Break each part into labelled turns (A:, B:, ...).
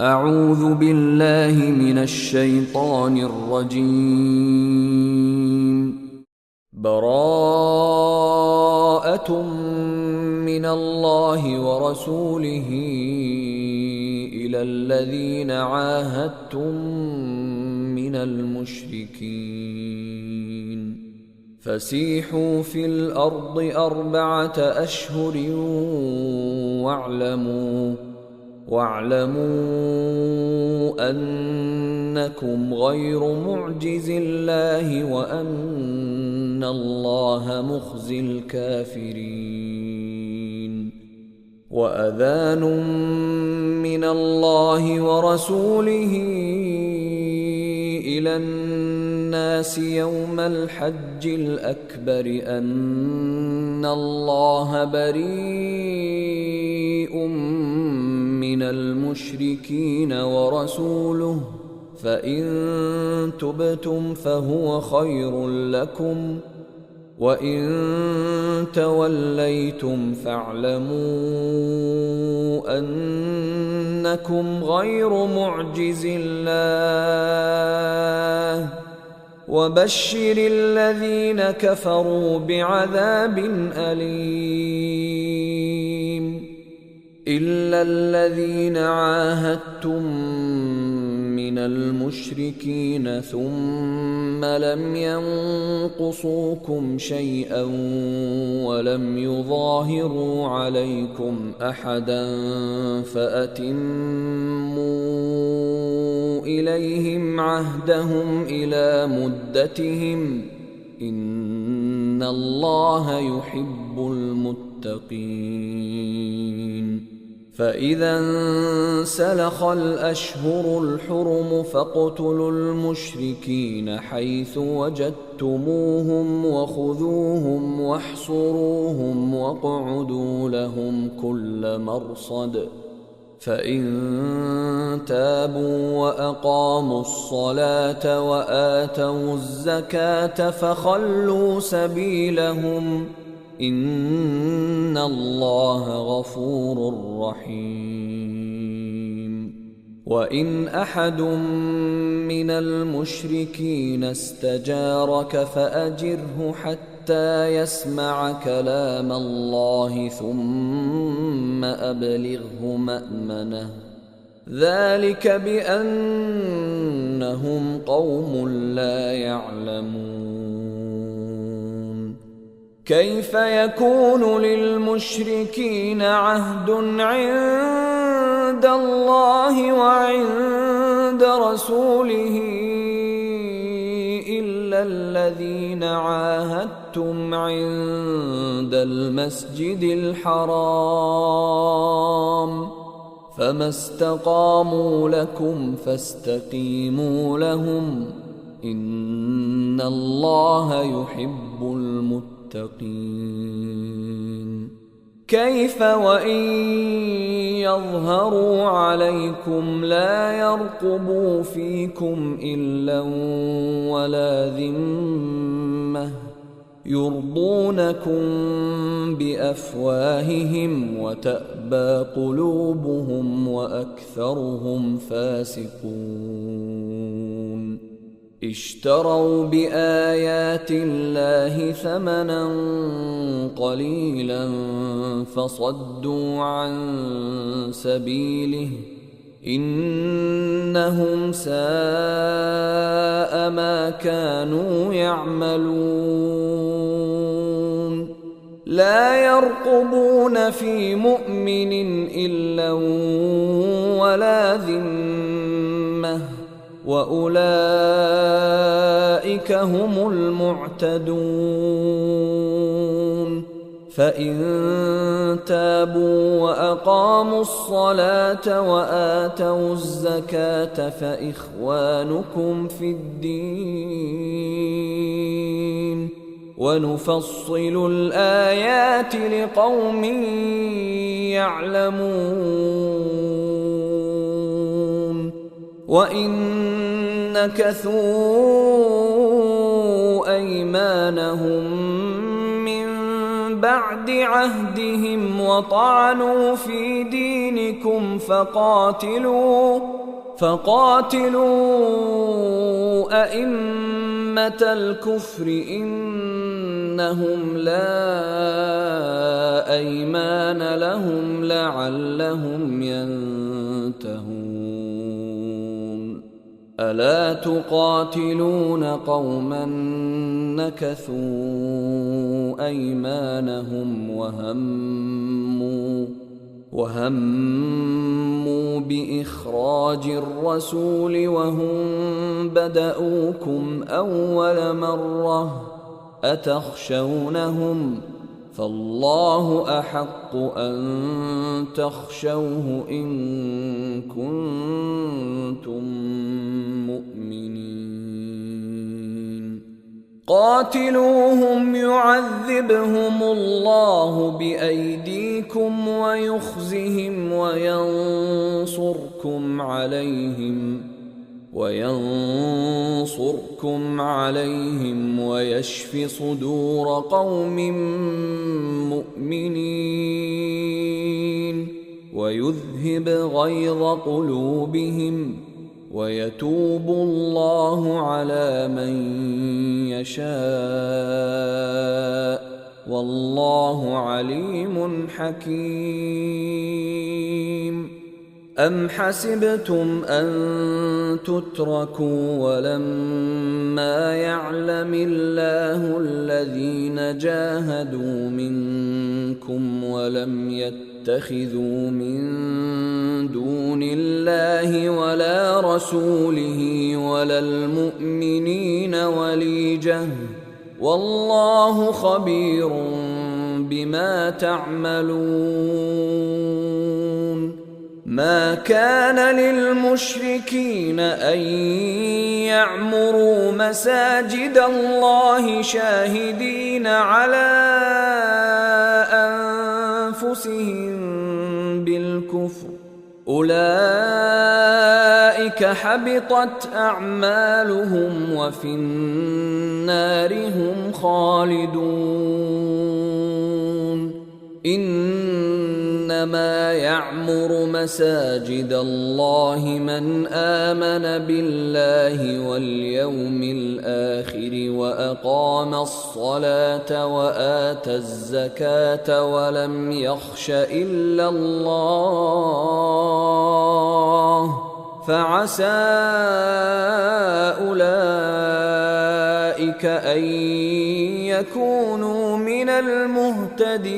A: أعوذ بالله من الشيطان الرجيم. براءة من الله ورسوله إلى الذين عاهدتم من المشركين فسيحوا في الأرض 4 أشهر واعلموا أنكم غير معجز الله وأن الله مخزي الكافرين. وأذان من الله ورسوله إلى الناس يوم الحج الأكبر أن الله بريء من المشركين ورسوله فإن تبتم فهو خير لكم وإن توليتم فاعلموا أنكم غير معجز الله وبشر الذين كفروا بعذاب أليم. إلا الذين عاهدتم من المشركين ثم لم ينقصوكم شيئا ولم يظاهروا عليكم أحدا فأتموا إليهم عهدهم إلى مدتهم إن الله يحب المتقين. فإذا انسلخ الأشهر الحرم فاقتلوا المشركين حيث وجدتموهم وخذوهم واحصروهم واقعدوا لهم كل مرصد فإن تابوا وأقاموا الصلاة وآتوا الزكاة فخلوا سبيلهم إن الله غفور رحيم. وإن أحد من المشركين استجارك فأجره حتى يسمع كلام الله ثم أبلغه مأمنه ذلك بأنهم قوم لا يعلمون. كيف يكون للمشركين عهد عند الله وعند رسوله إلا الذين عاهدتم عند المسجد الحرام فما استقاموا لكم فاستقيموا لهم إن الله يحب المتقين. كيف وإن يظهروا عليكم لا يرقبوا فيكم إلا ولا ذمة يرضونكم بأفواههم وتأبى قلوبهم وأكثرهم فاسقون. اشتروا بآيات الله ثمنا قليلا فصدوا عن سبيله إنهم ساء ما كانوا يعملون. لا يرقبون في مؤمن إلا ولا ذمة وأولئك هم المعتدون. فإن تابوا وأقاموا الصلاة وآتوا الزكاة فإخوانكم في الدين ونفصل الآيات لقوم يعلمون. وإن نكثوا أيمانهم من بعد عهدهم وطعنوا في دينكم فقاتلوا أئمة الكفر إنهم لا أيمان لهم لعلهم ينتهون. ألا تقاتلون قوما نكثوا أيمانهم وهموا بإخراج الرسول وهم بدؤوكم أول مرة أتخشونهم فالله أحق أن تخشوه إن كنتم مؤمنين. قاتلوهم يعذبهم الله بأيديكم ويخزهم وينصركم عليهم ويشف صدور قوم مؤمنين ويذهب غيظ قلوبهم ويتوب الله على من يشاء والله عليم حكيم. أم حسبتم أن تتركوا ولما يعلم الله الذين جاهدوا منكم ولم يتخذوا من دون الله ولا رسوله ولا المؤمنين وليجة والله خبير بما تعملون. ما كان للمشركين أن يعمروا مساجد الله شاهدين على أنفسهم بالكفر أولئك حبطت أعمالهم وفي النار هم خالدون. إنما يعمر مساجد الله من آمن بالله واليوم الآخر وأقام الصلاة وآتى الزكاة ولم يخش إلا الله فعسى أولئك أن يكونوا من المهتدين.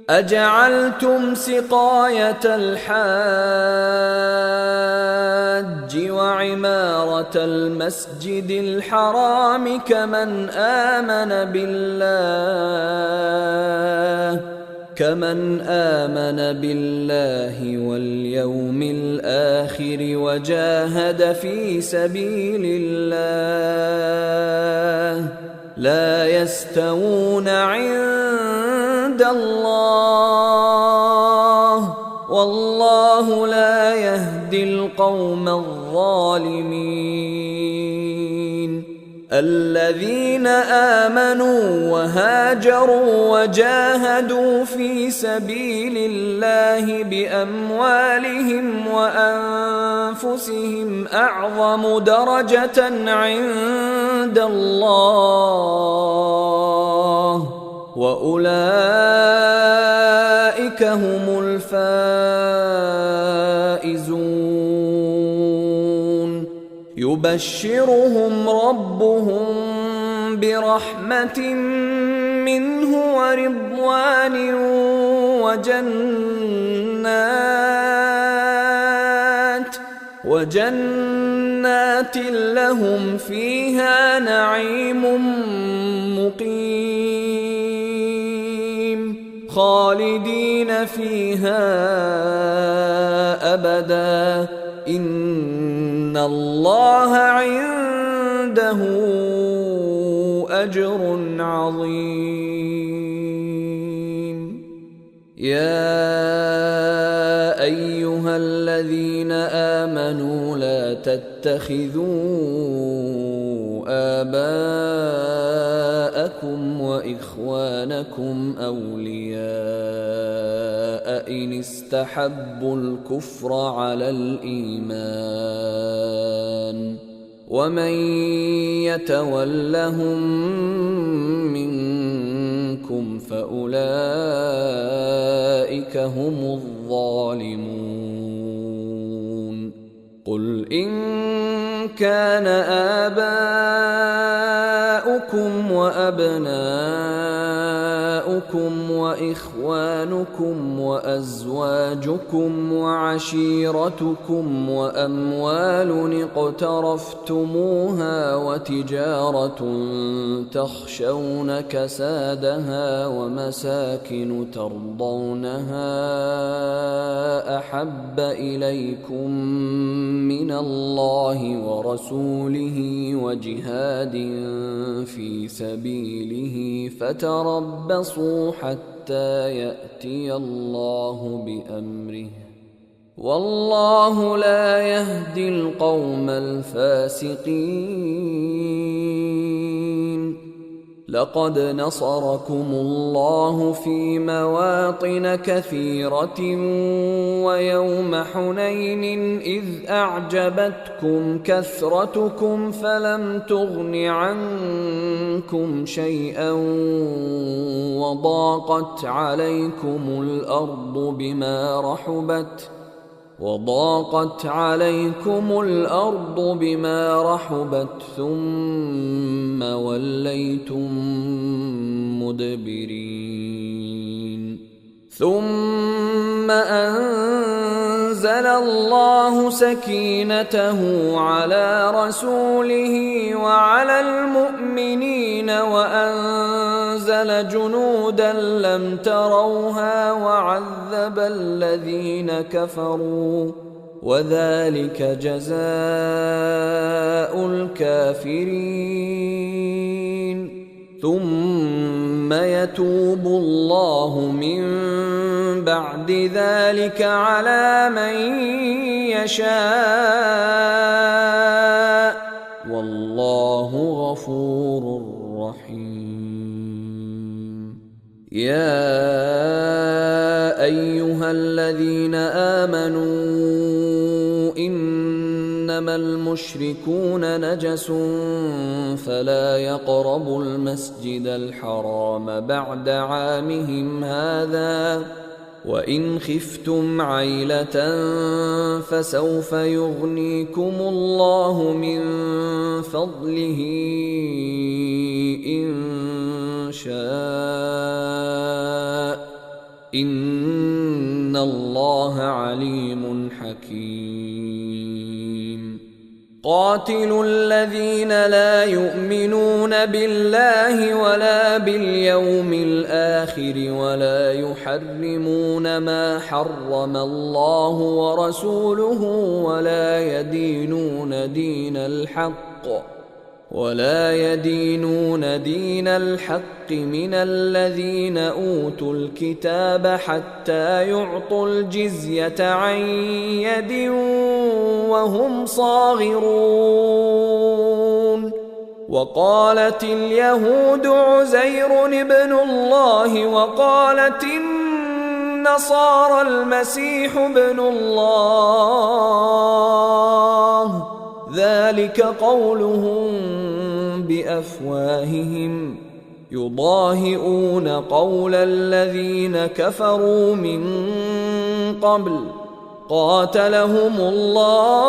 A: أجعلتم سقاية الحاج وعمارة المسجد الحرام كمن آمن بالله واليوم الآخر وجاهد في سبيل الله لا يستوون عند الله والله لا يهدي القوم الظالمين. الذين آمنوا وهاجروا وجاهدوا في سبيل الله بأموالهم وأنفسهم أعظم درجة عند الله وأولئك هم الفائزون. يبشرهم ربهم برحمة منه ورضوان وجنات لهم فيها نعيم مقيم خالدين فيها أبدا إن الله عنده أجر عظيم. يا أيها الذين آمنوا لا تتخذوا آباءكم وإخوانكم أولياء إن استحبوا الكفر على الإيمان ومن يتولهم منكم فأولئك هم الظالمون قل إن كان آباؤكم وأبناؤكم وإخوانكم وأزواجكم وعشيرتكم وأموال اقترفتموها وتجارة تخشون كسادها ومساكن ترضونها أحب إليكم من الله ورسوله وجهاد في سبيله فتربصوا حتى يأتي الله بأمره والله لا يهدي القوم الفاسقين لقد نصركم الله في مواطن كثيرة ويوم حنين إذ أعجبتكم كثرتكم فلم تغن عنكم شيئا وضاقت عليكم الأرض بما رحبت ثم وليتم مدبرين ثم أنزل الله سكينته على رسوله وعلى المؤمنين وأنزل جنودا لم تروها وعذب الذين كفروا وذلك جزاء الكافرين ثم يتوب الله من بعد ذلك على من يشاء والله غفور رحيم يا أيها الذين آمنوا إنما المشركون نجس فلا يقربوا المسجد الحرام بعد عامهم هذا وإن خفتم عيلة فسوف يغنيكم الله من فضله إن شاء إن الله عليم حكيم قاتلوا الذين لا يؤمنون بالله ولا باليوم الآخر ولا يحرمون ما حرم الله ورسوله ولا يدينون دين الحق من الذين أوتوا الكتاب حتى يعطوا الجزية عن يد وهم صاغرون وقالت اليهود عزير ابن الله وقالت النصارى المسيح ابن الله ذلك قولهم بأفواههم يضاهئون قول الذين كفروا من قبل قاتلهم الله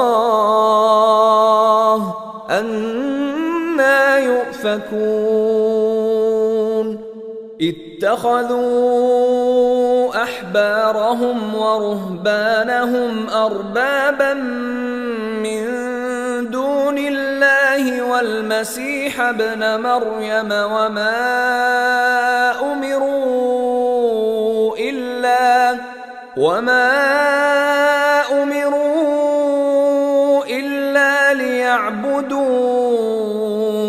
A: أنى يؤفكون اتخذوا أحبارهم ورهبانهم أربابا من دون الله والمسيح ابن مريم وما أمروا إلا ليعبدوا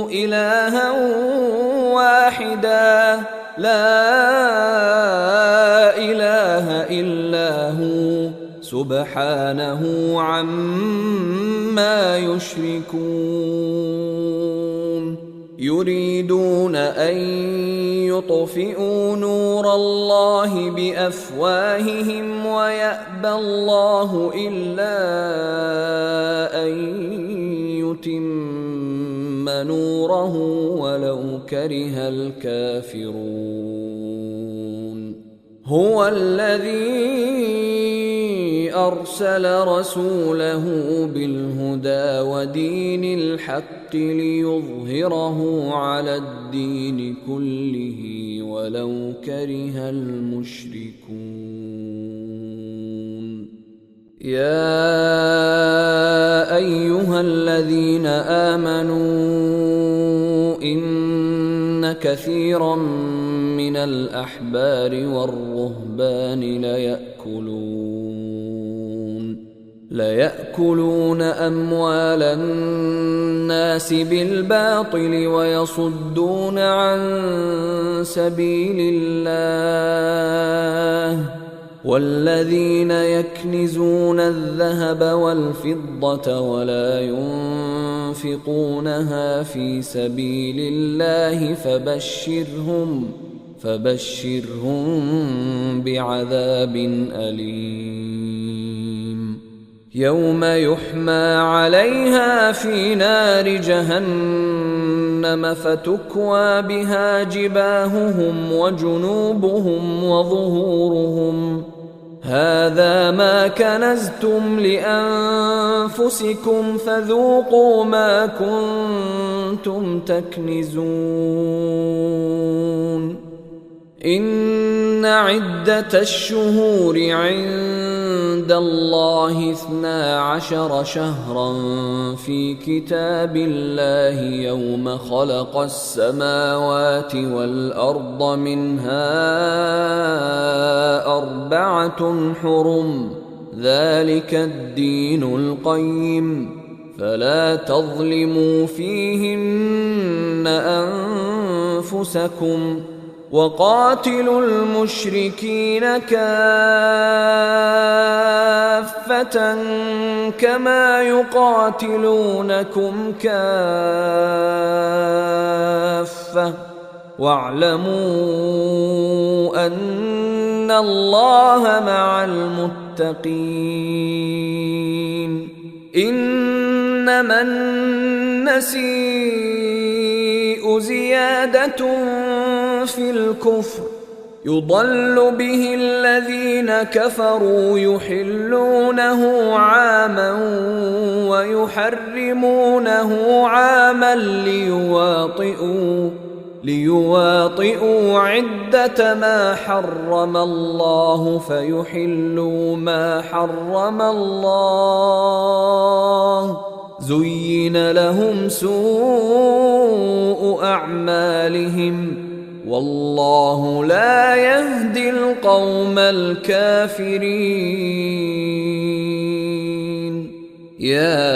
A: إلها واحدا لا إله إلا هو سبحانه عما يشركون يريدون أن يطفئوا نور الله بأفواههم ويأبى الله إلا أن يتم نوره ولو كره الكافرون هو الذي أرسل رسوله بالهدى ودين الحق ليظهره على الدين كله ولو كره المشركون يا أيها الذين آمنوا إن كثيرا من الأحبار والرهبان ليأكلون أموال الناس بالباطل ويصدون عن سبيل الله والذين يكنزون الذهب والفضة ولا ينفقونها في سبيل الله فبشرهم بعذاب أليم يوم يحمى عليها في نار جهنم فتكوى بها جباههم وجنوبهم وظهورهم هذا ما كنزتم لأنفسكم فذوقوا ما كنتم تكنزون إن عدة الشهور عند الله 12 شهرا في كتاب الله يوم خلق السماوات والأرض منها 4 حرم ذلك الدين القيم فلا تظلموا فيهن أنفسكم وقاتلوا المشركين كافة كما يقاتلونكم كافة واعلموا أن الله مع المتقين إنما النسيء زيادة في الكفر يضل به الذين كفروا يحلونه عاما ويحرمونه عاما ليواطئوا عدة ما حرم الله فيحلوا ما حرم الله زين لهم سوء أعمالهم والله لا يهدي القوم الكافرين يا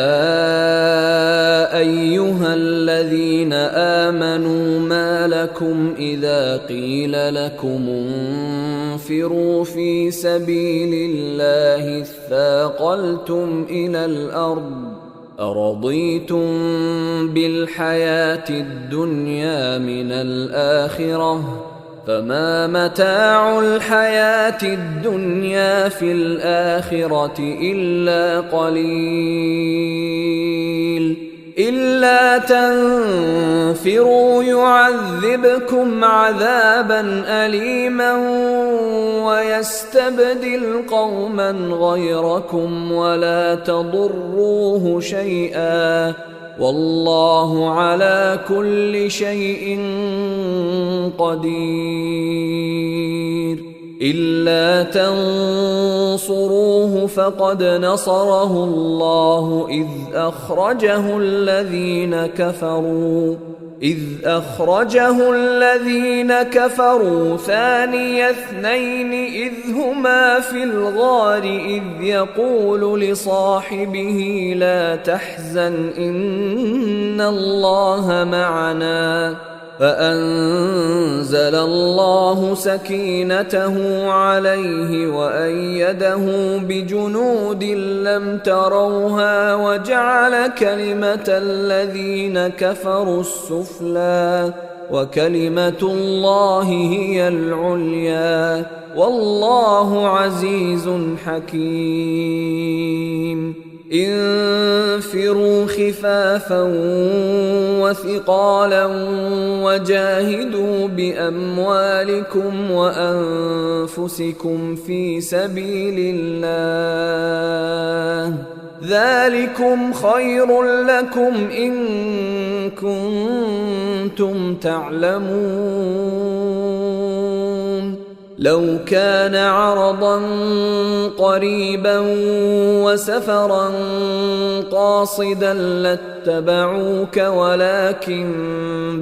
A: أيها الذين آمنوا ما لكم إذا قيل لكم انفروا في سبيل الله اثاقلتم إلى الأرض أرضيتم بالحياة الدنيا من الآخرة فما متاع الحياة الدنيا في الآخرة إلا قليل إلا تنفروا يعذبكم عذابا أليما ويستبدل قوما غيركم ولا تضروه شيئا والله على كل شيء قدير إلا تنصروه فقد نصره الله إذ أخرجه الذين كفروا ثاني اثنين إذ هما في الغار إذ يقول لصاحبه لا تحزن إن الله معنا فأنزل الله سكينته عليه وأيده بجنود لم تروها وجعل كلمة الذين كفروا السفلى وكلمة الله هي العليا والله عزيز حكيم. انفروا خفافا وثقالا وجاهدوا بأموالكم وأنفسكم في سبيل الله ذلكم خير لكم إن كنتم تعلمون. لو كان عرضا قريبا وسفرا قاصدا لاتبعوك ولكن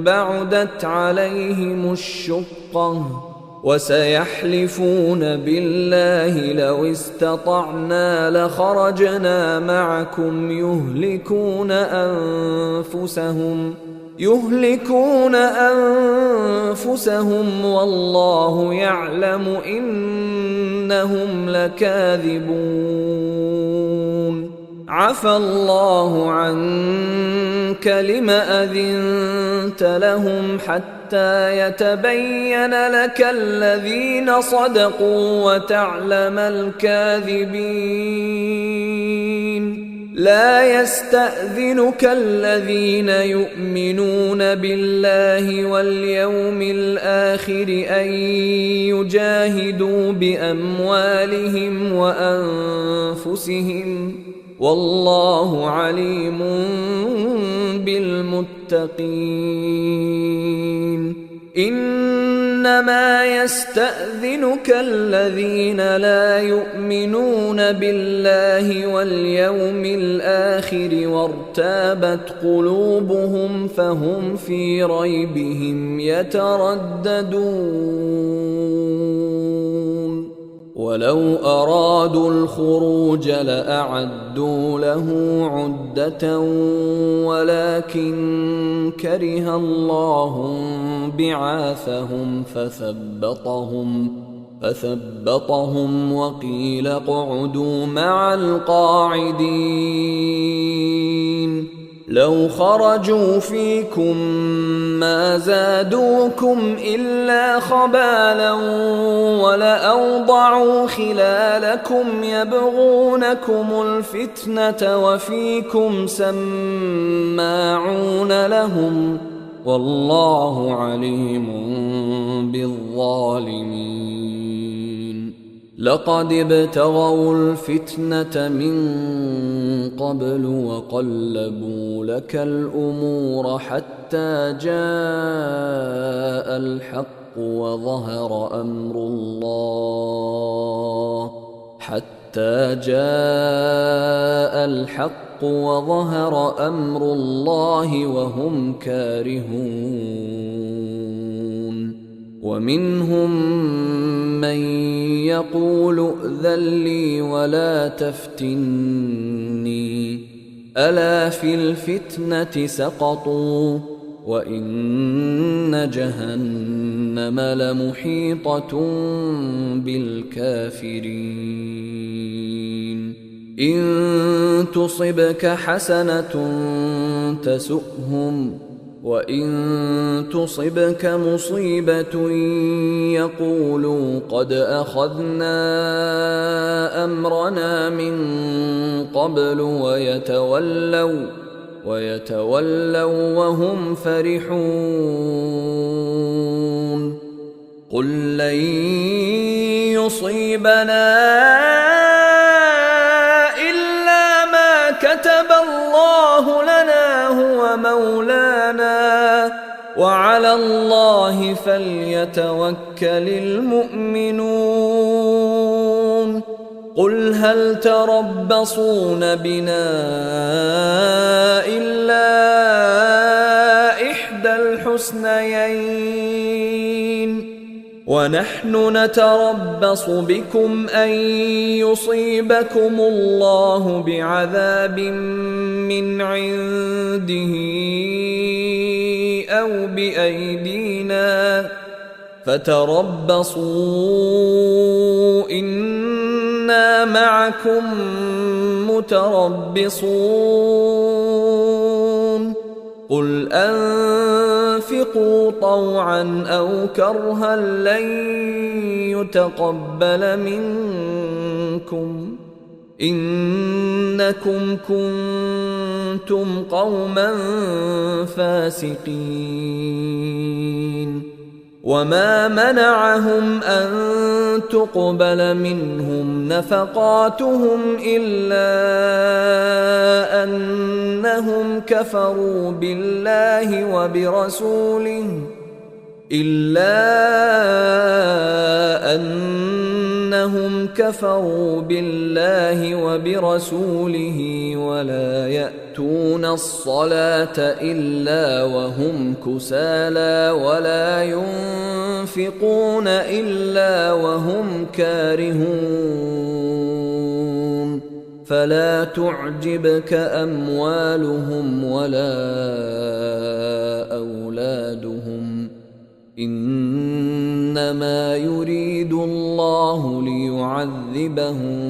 A: بعدت عليهم الشقة وسيحلفون بالله لو استطعنا لخرجنا معكم يهلكون أنفسهم والله يعلم إنهم لكاذبون. عفى الله عنك لم أذنت لهم حتى يتبين لك الذين صدقوا وتعلم الكاذبين. لا يستأذنك الذين يؤمنون بالله واليوم الآخر أن يجاهدوا بأموالهم وأنفسهم والله عليم بالمتقين. إنما يستأذنك الذين لا يؤمنون بالله واليوم الآخر وارتابت قلوبهم فهم في ريبهم يترددون. ولو أرادوا الخروج لأعدوا له عدة ولكن كره الله بعاثهم فثبطهم وقيل اقعدوا مع القاعدين. لو خرجوا فيكم ما زادوكم إلا خبالا ولأوضعوا خلالكم يبغونكم الفتنة وفيكم سماعون لهم والله عليم بالظالمين. لقد ابتغوا الفتنة من قبل وقلبوا لك الأمور حتى جاء الحق وظهر أمر الله وهم كارهون. ومنهم من يقول ائذن لي ولا تفتني ألا في الفتنة سقطوا وإن جهنم لمحيطة بالكافرين. إن تصبك حسنة تسؤهم وإن تصبك مصيبة يقولوا قد أخذنا أمرنا من قبل ويتولوا وهم فرحون. قل لن يصيبنا إلا ما كتب الله لنا هو مولانا وعلى الله فليتوكل المؤمنون. قل هل تربصون بنا إلا إحدى الحسنيين ونحن نتربص بكم أن يصيبكم الله بعذاب من عنده أو بأيدينا فتربصوا إنا معكم متربصون قل أنفقوا طوعا أو كرها لن يتقبل منكم إنكم كنتم قوما فاسقين وما منعهم أن تقبل منهم نفقاتهم إلا أنهم كفروا بالله وبرسوله ولا يأتون الصلاة إلا وهم كسالى ولا ينفقون إلا وهم كارهون فلا تعجبك أموالهم ولا أولادهم إنما يريد الله ليعذبهم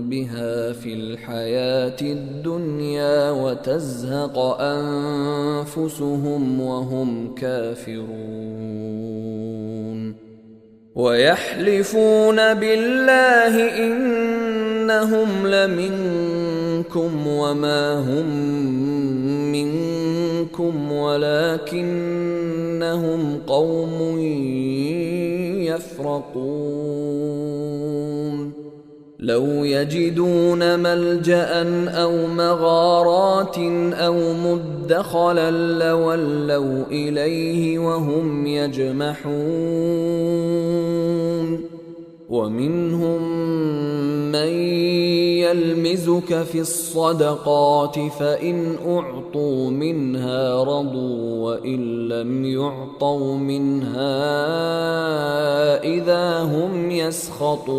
A: بها في الحياة الدنيا وتزهق أنفسهم وهم كافرون ويحلفون بالله إنهم لمنكم وما هم منكم ولكنهم قوم يفرقون لو يجدون ملجأ أو مغارات أو مدخلا لولوا إليه وهم يجمحون ومنهم من يلمزك في الصدقات فإن أعطوا منها رضوا وإن لم يعطوا منها إذا هم يسخطون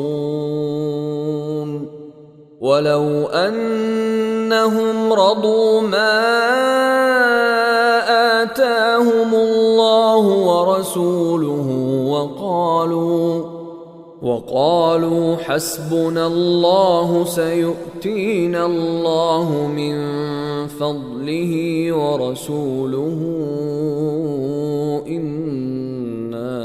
A: ولو أنهم رضوا ما آتاهم الله ورسوله وقالوا حسبنا الله سيؤتينا الله من فضله ورسوله إنا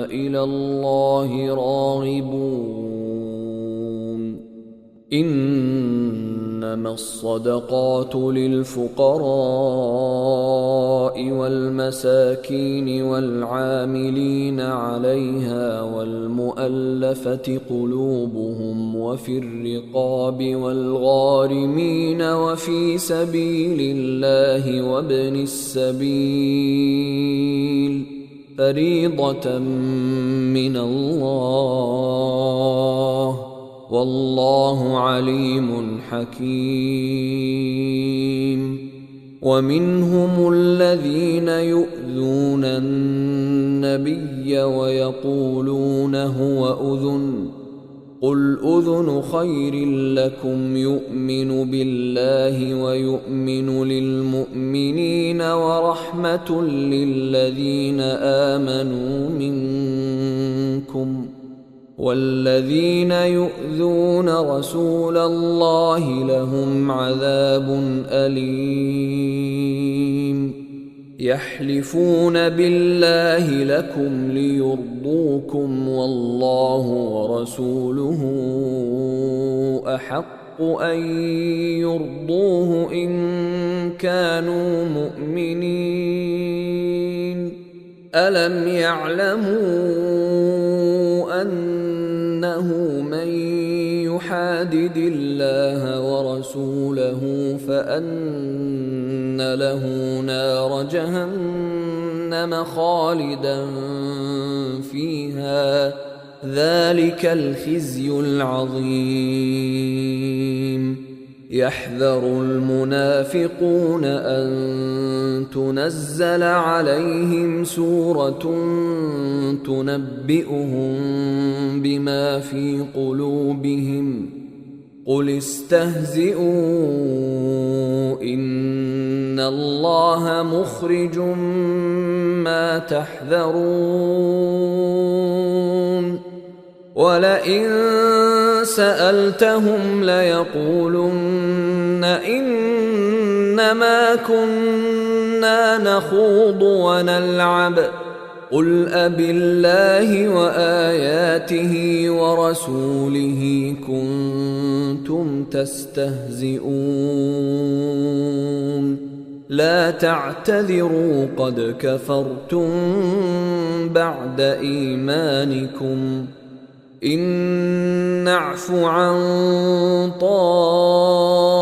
A: إلى الله راغبون إنما الصدقات للفقراء والمساكين والعاملين عليها والمؤلفة قلوبهم وفي الرقاب والغارمين وفي سبيل الله وابن السبيل فريضة من الله والله عليم حكيم ومنهم الذين يؤذون النبي ويقولون هو أذن قل أذن خير لكم يؤمن بالله ويؤمن للمؤمنين ورحمة للذين آمنوا منكم والذين يؤذون رسول الله لهم عذاب أليم يحلفون بالله لكم ليرضوكم والله ورسوله أحق أن يرضوه إن كانوا مؤمنين ألم يعلموا أنه من يحادد الله ورسوله فأن له نار جهنم خالدا فيها ذلك الخزي العظيم يحذر المنافقون أن تنزل عليهم سورة تنبئهم بما في قلوبهم قل استهزئوا إن إن الله مخرج ما تحذرون ولئن سألتهم ليقولن إنما كنا نخوض ونلعب قل أبالله وآياته ورسوله كنتم تستهزئون لا تعتذروا قد كفرتم بعد إيمانكم إن نعف عن طائفة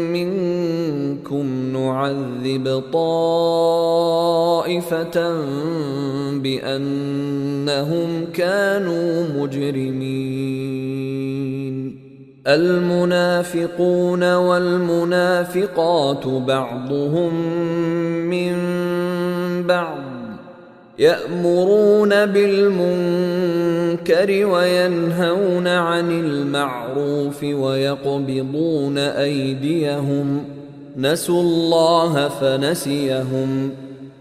A: منكم نعذب طائفة بأنهم كانوا مجرمين المنافقون والمنافقات بعضهم من بعض يأمرون بالمنكر وينهون عن المعروف ويقبضون أيديهم نسوا الله فنسيهم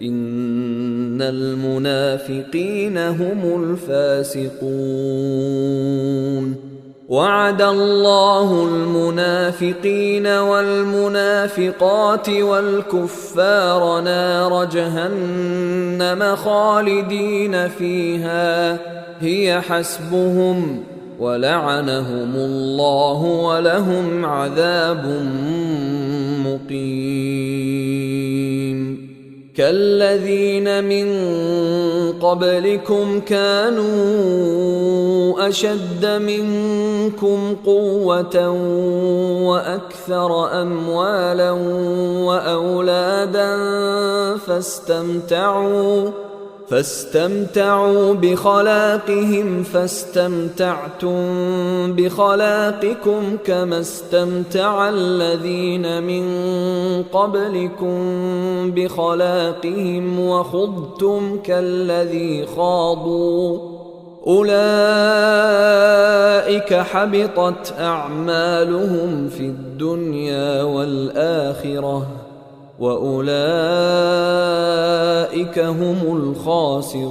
A: إن المنافقين هم الفاسقون وعد الله المنافقين والمنافقات والكفار نار جهنم خالدين فيها هي حسبهم ولعنهم الله ولهم عذاب مقيم كالذين من قبلكم كانوا أشد منكم قوة وأكثر أموالا وأولادا فاستمتعوا بخلاقهم فاستمتعتم بخلاقكم كما استمتع الذين من قبلكم بخلاقهم وخضتم كالذي خاضوا أولئك حبطت أعمالهم في الدنيا والآخرة وأولئك هم الخاسرون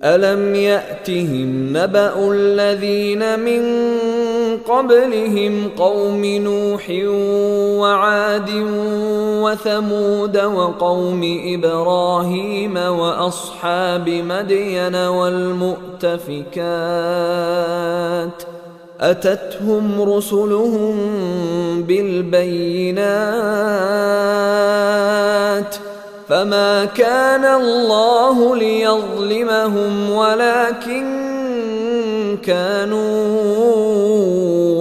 A: ألم يأتهم نبأ الذين من قبلهم قوم نوح وعاد وثمود وقوم إبراهيم وأصحاب مدين والمؤتفكات أتتهم رسلهم بالبينات فما كان الله ليظلمهم ولكن كانوا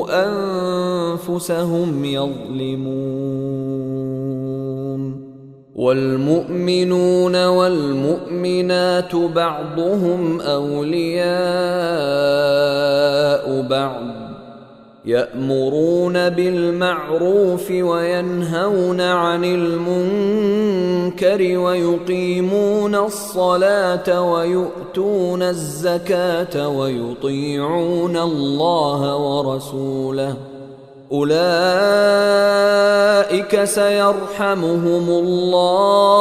A: أنفسهم يظلمون والمؤمنون والمؤمنات بعضهم أولياء بعض يأمرون بالمعروف وينهون عن المنكر ويقيمون الصلاة ويؤتون الزكاة ويطيعون الله ورسوله أولئك سيرحمهم الله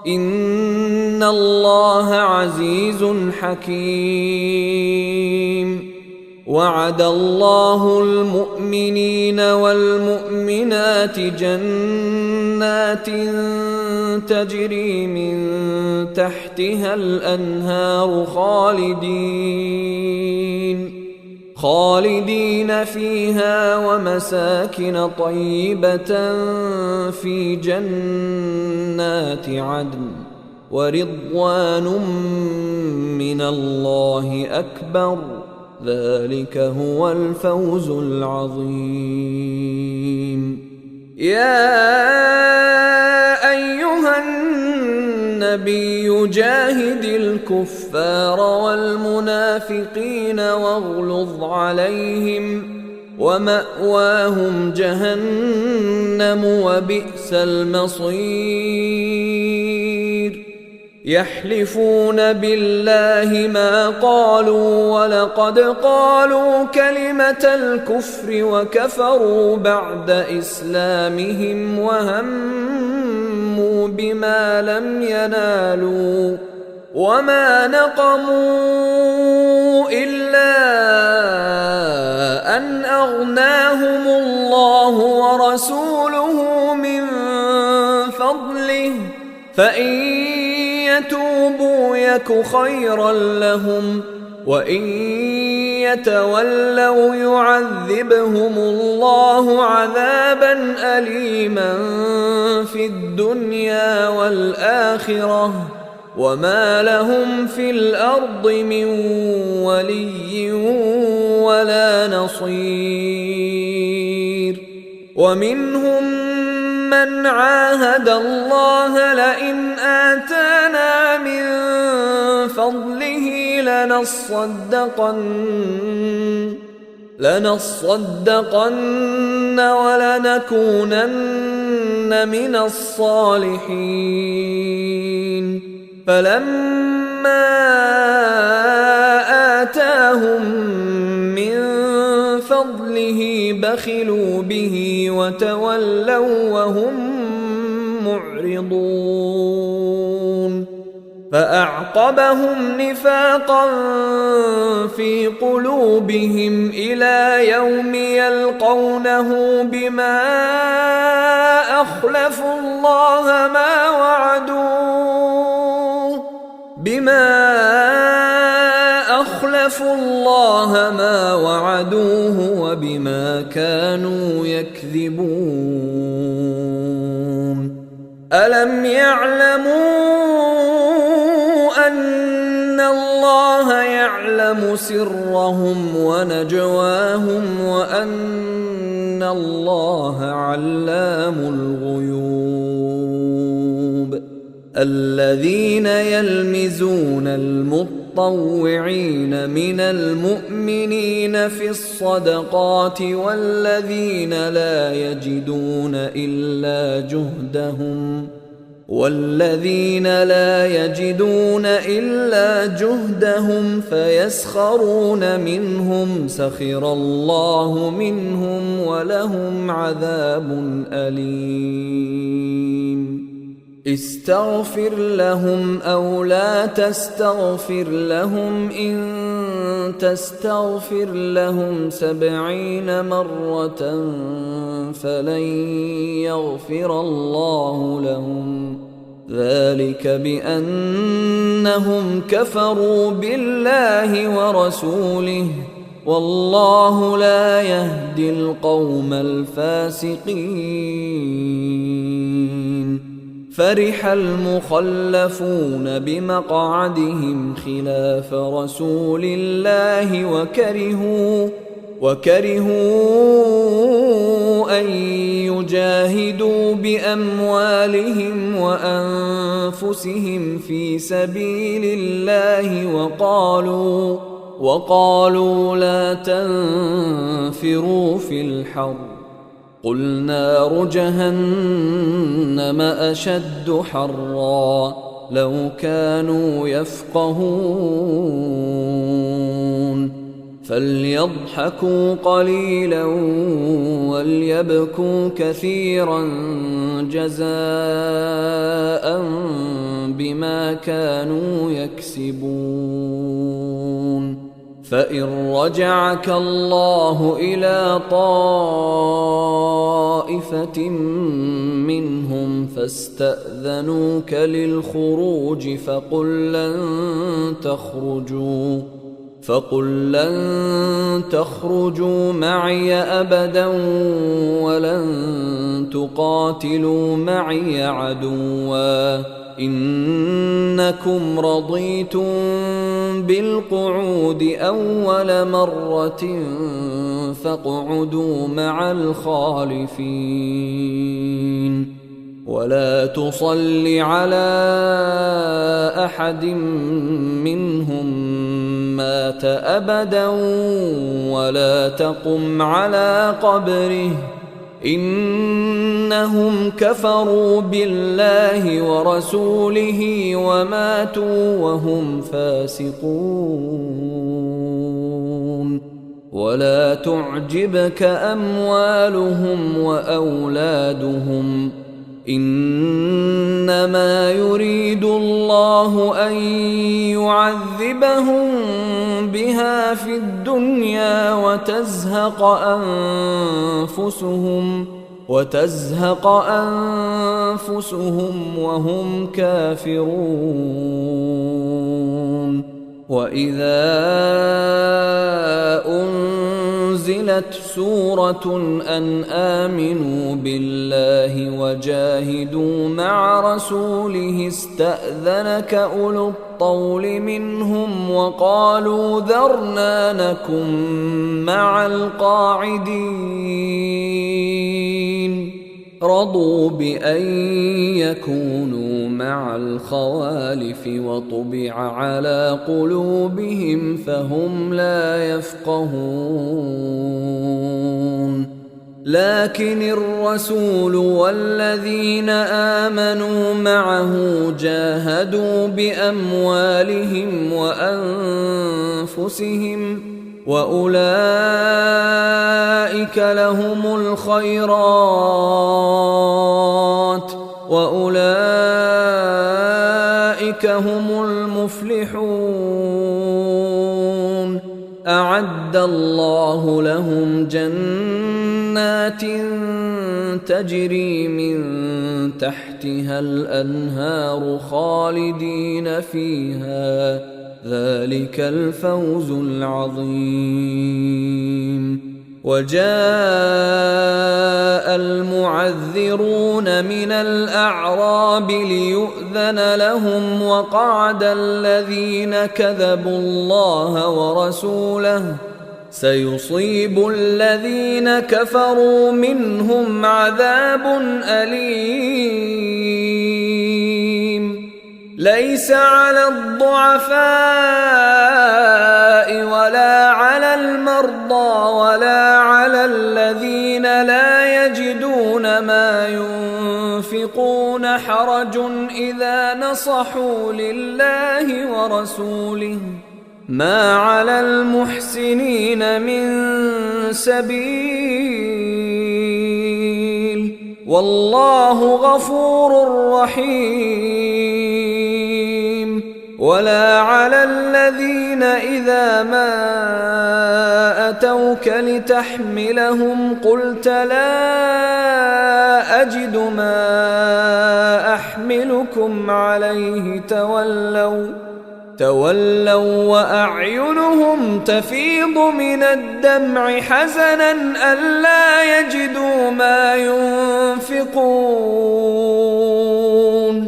A: إن الله عزيز حكيم وعد الله المؤمنين والمؤمنات جنات تجري من تحتها الأنهار خالدين فيها ومساكن طيبة في جنات عدن ورضوان من الله أكبر ذلك هو الفوز العظيم يا أيها النبي جاهد الكفار والمنافقين واغلظ عليهم ومأواهم جهنم وبئس المصير يحلفون بالله ما قالوا ولقد قالوا كلمة الكفر وكفروا بعد إسلامهم وهموا بما لم ينالوا وما نقموا إلا أن أغناهم الله ورسوله من فضله فإن يتوبوا يك خيرا لهم وإن يتولوا يعذبهم الله عذابا أليما في الدنيا والآخرة وما لهم في الأرض من ولي ولا نصير ومنهم من عاهد الله لئن آتانا من فضله لنصدقن ولنكونن من الصالحين فلما آتاهم من فضله بخلوا به وتولوا وهم معرضون فأعقبهم نفاقا في قلوبهم إلى يوم يلقونه بما أخلفوا الله ما وعدوه وبما كانوا يكذبون ألم يعلموا أن الله يعلم سرهم ونجواهم وأن الله علام الغيوب الذين يلمزون المطوعين من المؤمنين في الصدقات والذين لا يجدون إلا جهدهم فيسخرون منهم سخر الله منهم ولهم عذاب أليم استغفر لهم أو لا تستغفر لهم إن تستغفر لهم 70 مرة فلن يغفر الله لهم ذلك بأنهم كفروا بالله ورسوله والله لا يهدي القوم الفاسقين فرح المخلفون بمقعدهم خلاف رسول الله وكرهوا أن يجاهدوا بأموالهم وأنفسهم في سبيل الله وقالوا لا تنفروا في الحر قل نار جهنم أشد حرا لو كانوا يفقهون فليضحكوا قليلا وليبكوا كثيرا جزاء بما كانوا يكسبون فإن رجعك الله إلى طائفة منهم فاستأذنوك للخروج فقل لن تخرجوا معي أبدا ولن تقاتلوا معي عدوا إنكم رضيتم بالقعود أول مرة فاقعدوا مع الخالفين ولا تصل على أحد منهم مات أبدا ولا تقم على قبره إنهم كفروا بالله ورسوله وماتوا وهم فاسقون. ولا تعجبك أموالهم وأولادهم، إنما يريد الله أن يعذبهم بها في الدنيا وتزهق أنفسهم وهم كافرون. وإذا أنزلت سورة أن آمنوا بالله وجاهدوا مع رسوله استأذنك أولو الطول منهم وقالوا ذرنا نكن مع القاعدين، رضوا بأن يكونوا مع الخوالف وطبع على قلوبهم فهم لا يفقهون. لكن الرسول والذين آمنوا معه جاهدوا بأموالهم وأنفسهم وأولئك لهم الخيرات وأولئك هم المفلحون. أعد الله لهم جنات تجري من تحتها الأنهار خالدين فيها، ذلك الفوز العظيم. وجاء المعذرون من الأعراب ليؤذن لهم وقعد الذين كذبوا الله ورسوله، سيصيب الذين كفروا منهم عذاب أليم. ليس على الضعفاء ولا على المرضى ولا على الذين لا يجدون ما ينفقون حرج إذا نصحوا لله ورسوله، ما على المحسنين من سبيل، والله غفور رحيم. ولا على الذين إذا ما أتوك لتحملهم قلت لا أجد ما أحملكم عليه تولوا وأعينهم تفيض من الدمع حزنا ألا يجدوا ما ينفقون.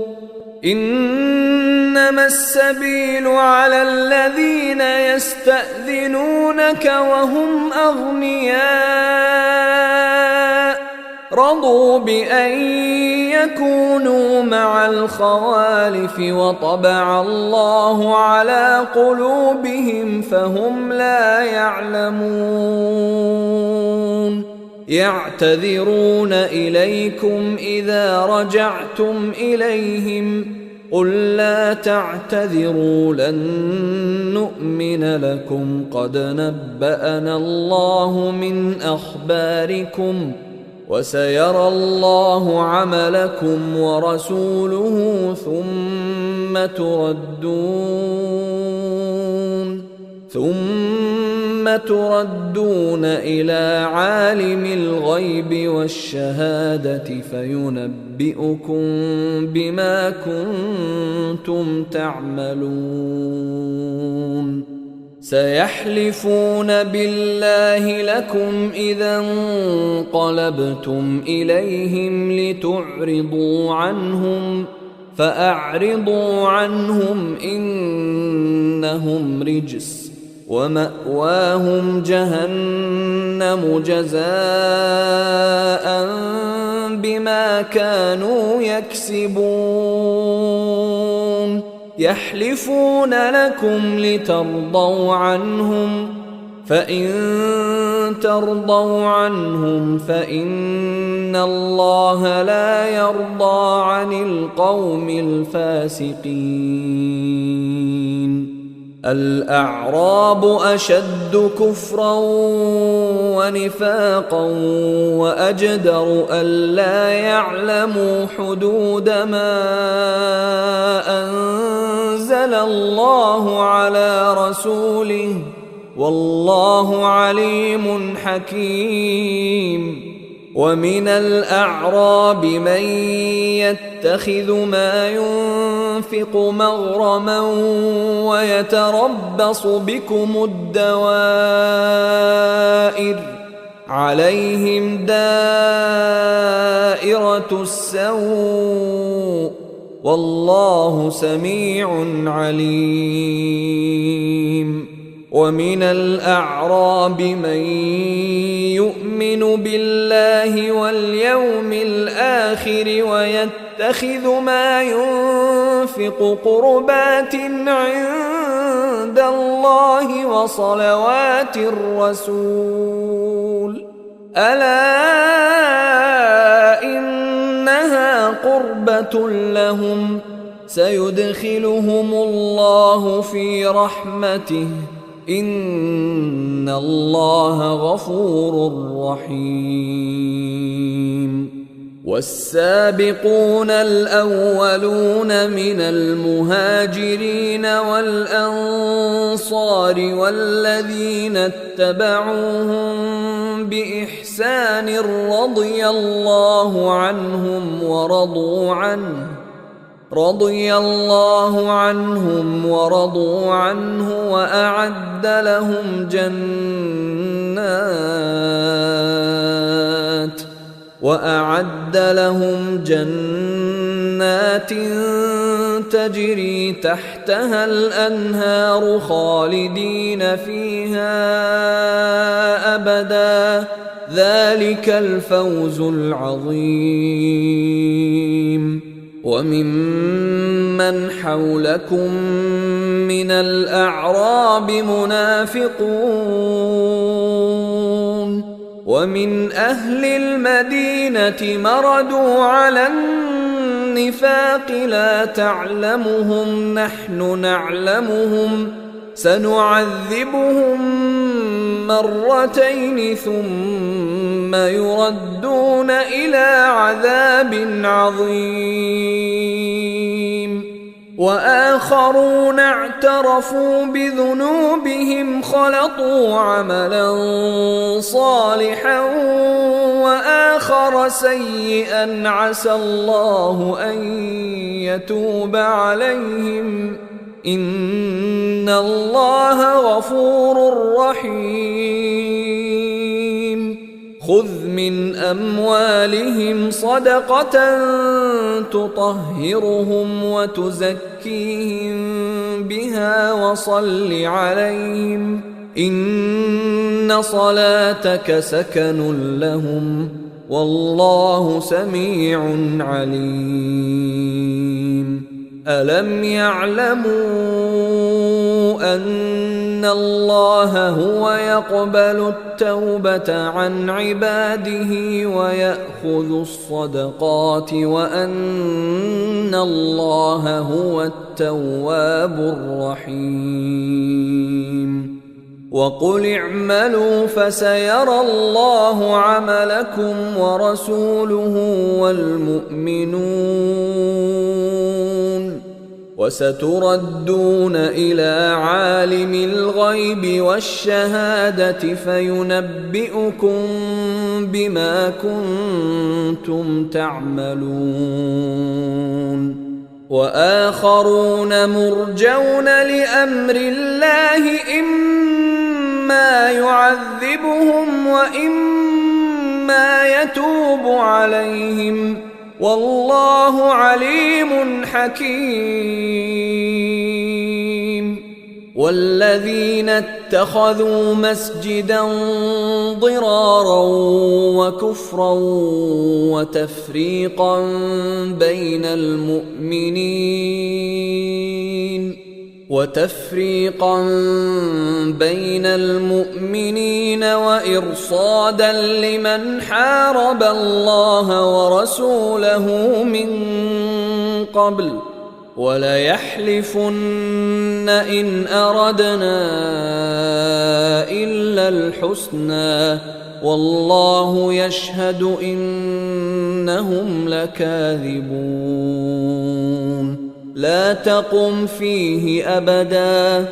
A: إنما السبيل على الذين يستأذنونك وهم أغنياء رضوا بأن يكونوا مع الخوالف وطبع الله على قلوبهم فهم لا يعلمون. يعتذرون إليكم إذا رجعتم إليهم قل لا تعتذروا لن نؤمن لكم قد نبأنا الله من أخباركم وسيرى الله عملكم ورسوله ثم تردون إلى عالم الغيب والشهادة فينبئكم بما كنتم تعملون. سيحلفون بالله لكم إذا انقلبتم إليهم لتعرضوا عنهم فأعرضوا عنهم إنهم رجس ومأواهم جهنم جزاء بما كانوا يكسبون. يحلفون لكم لترضوا عنهم فإن ترضوا عنهم فإن الله لا يرضى عن القوم الفاسقين. الأعراب أشد كفرا ونفاقا وأجدر ألا يعلموا حدود ما أنزل الله على رسوله والله عليم حكيم. ومن الأعراب من يتخذ ما ينفق مغرما ويتربص بكم الدوائر عليهم دائرة السوء والله سميع عليم. ومن الأعراب من يؤمن بالله واليوم الآخر ويتخذ ما ينفق قربات عند الله وصلوات الرسول ألا إنها قربة لهم سيدخلهم الله في رحمته إن الله غفور رحيم. والسابقون الأولون من المهاجرين والأنصار والذين اتبعوهم بإحسان رضي الله عنهم ورضوا عنه وأعد لهم جنات تجري تحتها الأنهار خالدين فيها أبدا ذلك الفوز العظيم. وممن حولكم من الأعراب منافقون ومن أهل المدينة مردوا على النفاق لا تعلمهم نحن نعلمهم سنعذبهم مرتين ثم يردون إلى عذاب عظيم. وآخرون اعترفوا بذنوبهم خلطوا عملا صالحا وآخر سيئا عسى الله أن يتوب عليهم إن الله غفور رحيم. خذ من أموالهم صدقة تطهرهم وتزكيهم بها وصل عليهم إن صلاتك سكن لهم والله سميع عليم. ألم يعلموا أن الله هو يقبل التوبة عن عباده ويأخذ الصدقات وأن الله هو التواب الرحيم. وقل اعملوا فسيرى الله عملكم ورسوله والمؤمنون وستردون إلى عالم الغيب والشهادة فينبئكم بما كنتم تعملون. وآخرون مرجون لأمر الله إما يعذبهم وإما يتوب عليهم والله عليم حكيم. والذين اتخذوا مسجدا ضرارا وكفرا وتفريقا بين المؤمنين وتفريقا بين المؤمنين وإرصادا لمن حارب الله ورسوله من قبل وليحلفن إن أردنا إلا الحسنى والله يشهد إنهم لكاذبون لا تقم فيه أبدا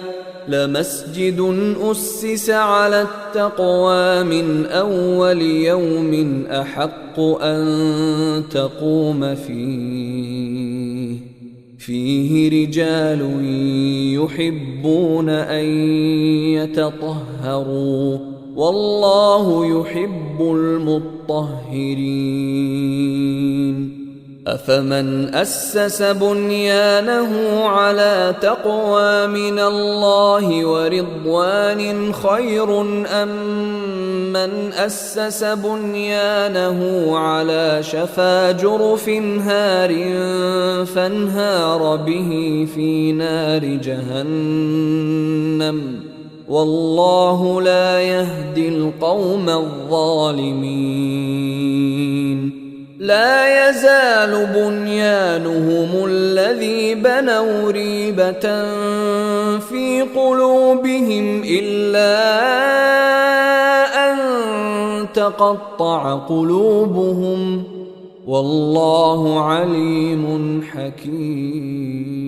A: لمسجد أسس على التقوى من أول يوم أحق أن تقوم فيه رجال يحبون أن يتطهروا والله يحب المطهرين أفمن أسس بنيانه على تقوى من الله ورضوان خير أم من أسس بنيانه على شفا جرف هار فانهار به في نار جهنم والله لا يهدي القوم الظالمين لا يزال بنيانهم الذي بنوا ريبة في قلوبهم إلا أن تقطع قلوبهم والله عليم حكيم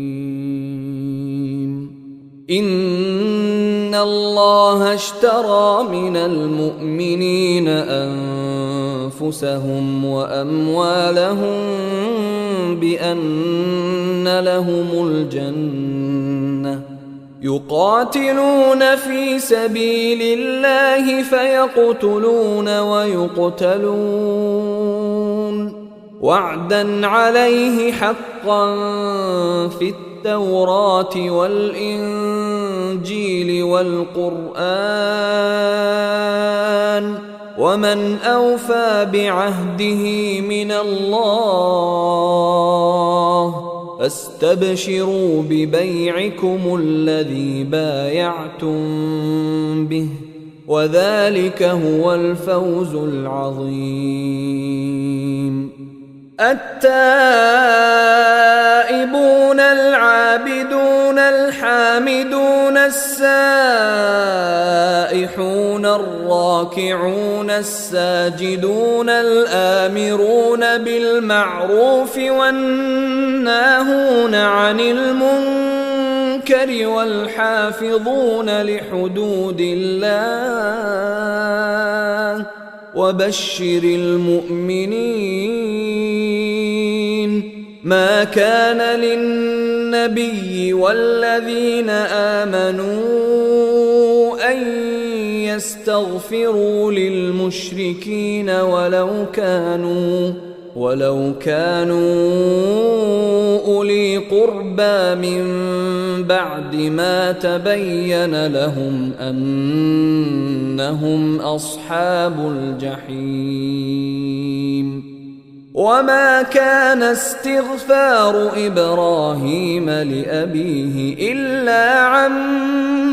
A: إن الله اشترى من المؤمنين أنفسهم وأموالهم بأن لهم الجنة يقاتلون في سبيل الله فيقتلون ويقتلون وعدا عليه حقا في التوراة والإنجيل والقرآن ومن أوفى بعهده من الله فاستبشروا ببيعكم الذي بايعتم به وذلك هو الفوز العظيم التائبون العابدون الحامدون السائحون الراكعون الساجدون الآمرون بالمعروف والناهون عن المنكر والحافظون لحدود الله وبشر المؤمنين ما كان للنبي والذين آمنوا أن يستغفروا للمشركين ولو كانوا أولي قربى من بعد ما تبين لهم أنهم أصحاب الجحيم وما كان استغفار إبراهيم لأبيه إلا عن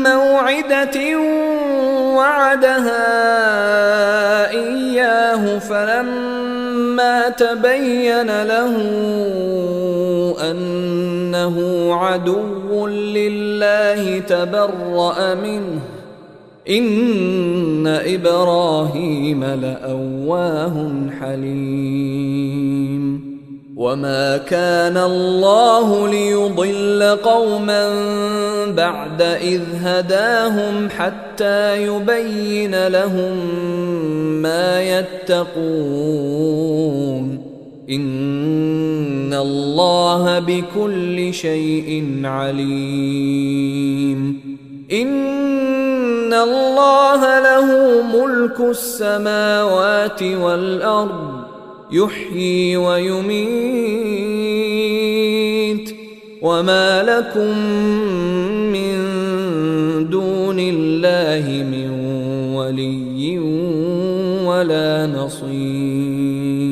A: موعدة وعدها إياه فلما تبين له أنه عدو لله تبرأ منه إن إبراهيم لأواه حليم وما كان الله ليضل قوما بعد إذ هداهم حتى يبين لهم ما يتقون إن الله بكل شيء عليم إن الله له ملك السماوات والأرض يحيي ويميت وما لكم من دون الله من ولي ولا نصير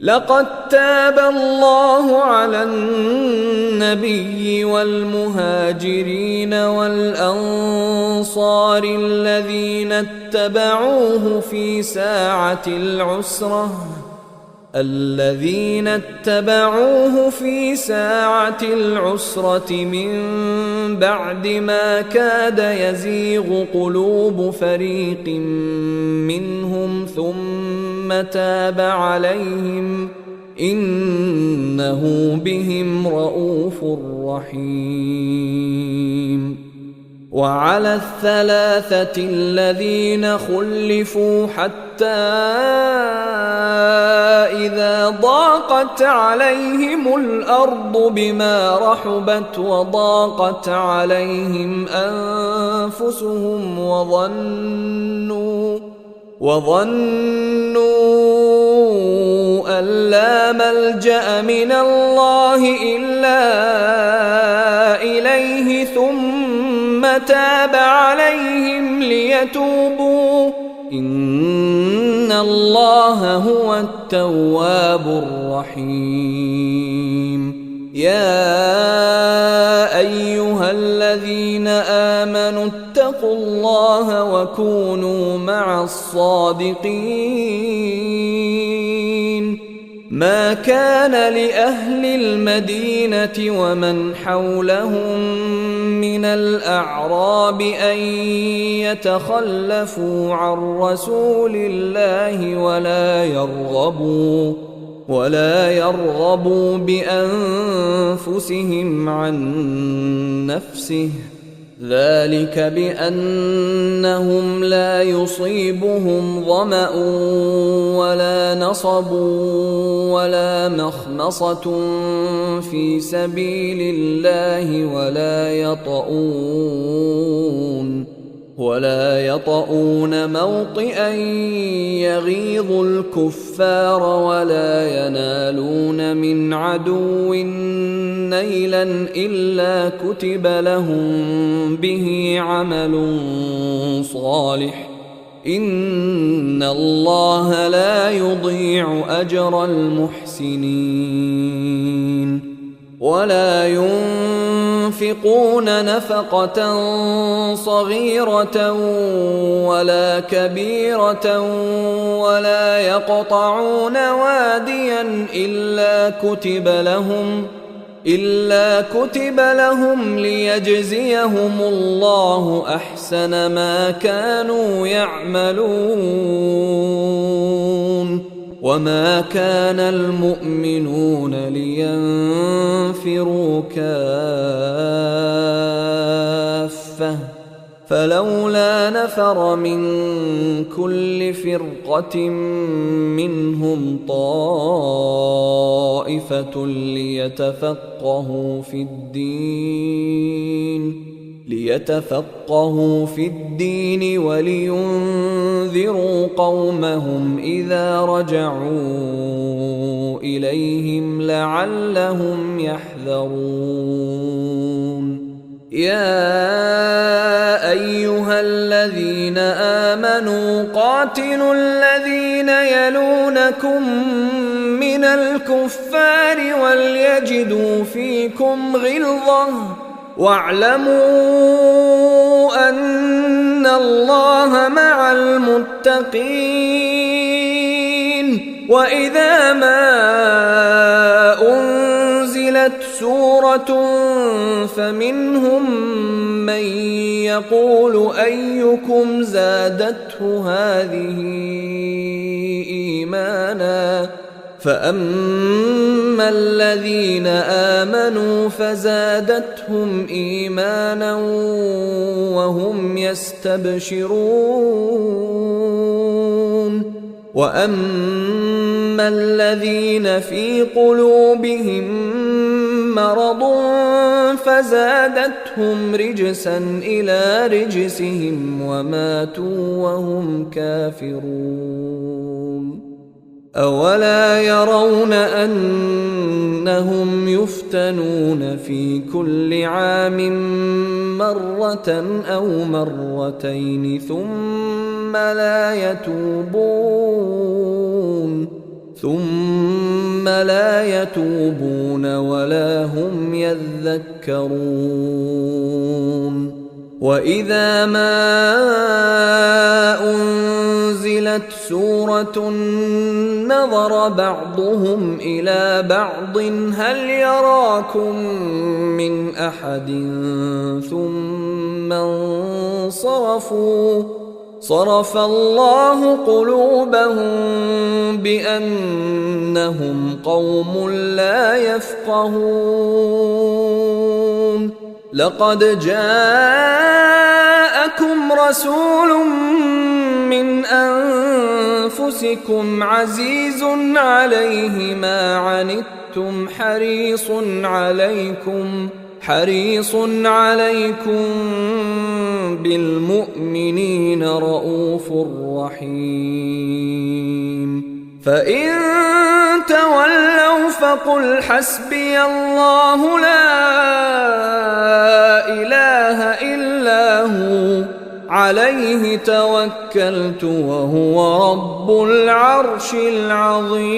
A: لقد تاب الله على النبي والمهاجرين والأنصار الذين اتبعوه في ساعة العسرة من بعد ما كاد يزيغ قلوب فريق منهم ثم تاب عليهم إنه بهم رءوف رحيم. وعلى الثلاثة الذين خلفوا حتى إذا ضاقت عليهم الأرض بما رحبت وضاقت عليهم أنفسهم وظنوا أن لا ملجأ من الله إلا إليه ثم تاب عليهم ليتوبوا إن الله هو التواب الرحيم. يا أيها الذين آمنوا اتقوا الله وكونوا مع الصادقين. ما كان لأهل المدينة ومن حولهم من الأعراب أن يتخلفوا عن رسول الله ولا يرغبوا بأنفسهم عن نفسه، ذلك بأنهم لا يصيبهم ظمأ ولا نصب ولا مخمصة في سبيل الله ولا يطؤون موطئا يغيظ الكفار ولا ينالون من عدو نيلا إلا كتب لهم به عمل صالح إن الله لا يضيع أجر المحسنين. ولا ينفقون نفقة صغيرة ولا كبيرة ولا يقطعون واديا إلا كتب لهم ليجزيهم الله أحسن ما كانوا يعملون. وما كان المؤمنون لينفروا كافة فلولا نفر من كل فرقة منهم طائفة ليتفقهوا في الدين ولينذروا قومهم إذا رجعوا إليهم لعلهم يحذرون. يا أيها الذين آمنوا قاتلوا الذين يلونكم من الكفار وليجدوا فيكم غلظة واعلموا أن الله مع المتقين. وإذا ما أنزلت سورة فمنهم من يقول أيكم زادته هذه إيمانا فأما الذين آمنوا فزادتهم إيمانا وهم يستبشرون. وأما الذين في قلوبهم مرض فزادتهم رجسا إلى رجسهم وماتوا وهم كافرون. أولا يرون أنهم يفتنون في كل عام مرة أو مرتين ثم لا يتوبون ثم لا يتوبون ولا هم يذكرون وإذا ما أنزلت سورة نظر بعضهم إلى بعض هل يراكم من أحد ثم انصرفوا صرف الله قلوبهم بأنهم قوم لا يفقهون لقد جاءكم رسول من أنفسكم عزيز عليه ما عنتم حريص عليكم بالمؤمنين رؤوف رحيم فإن تولوا فقل حسبي الله لا إله إلا هو عليه توكلت وهو رب العرش العظيم.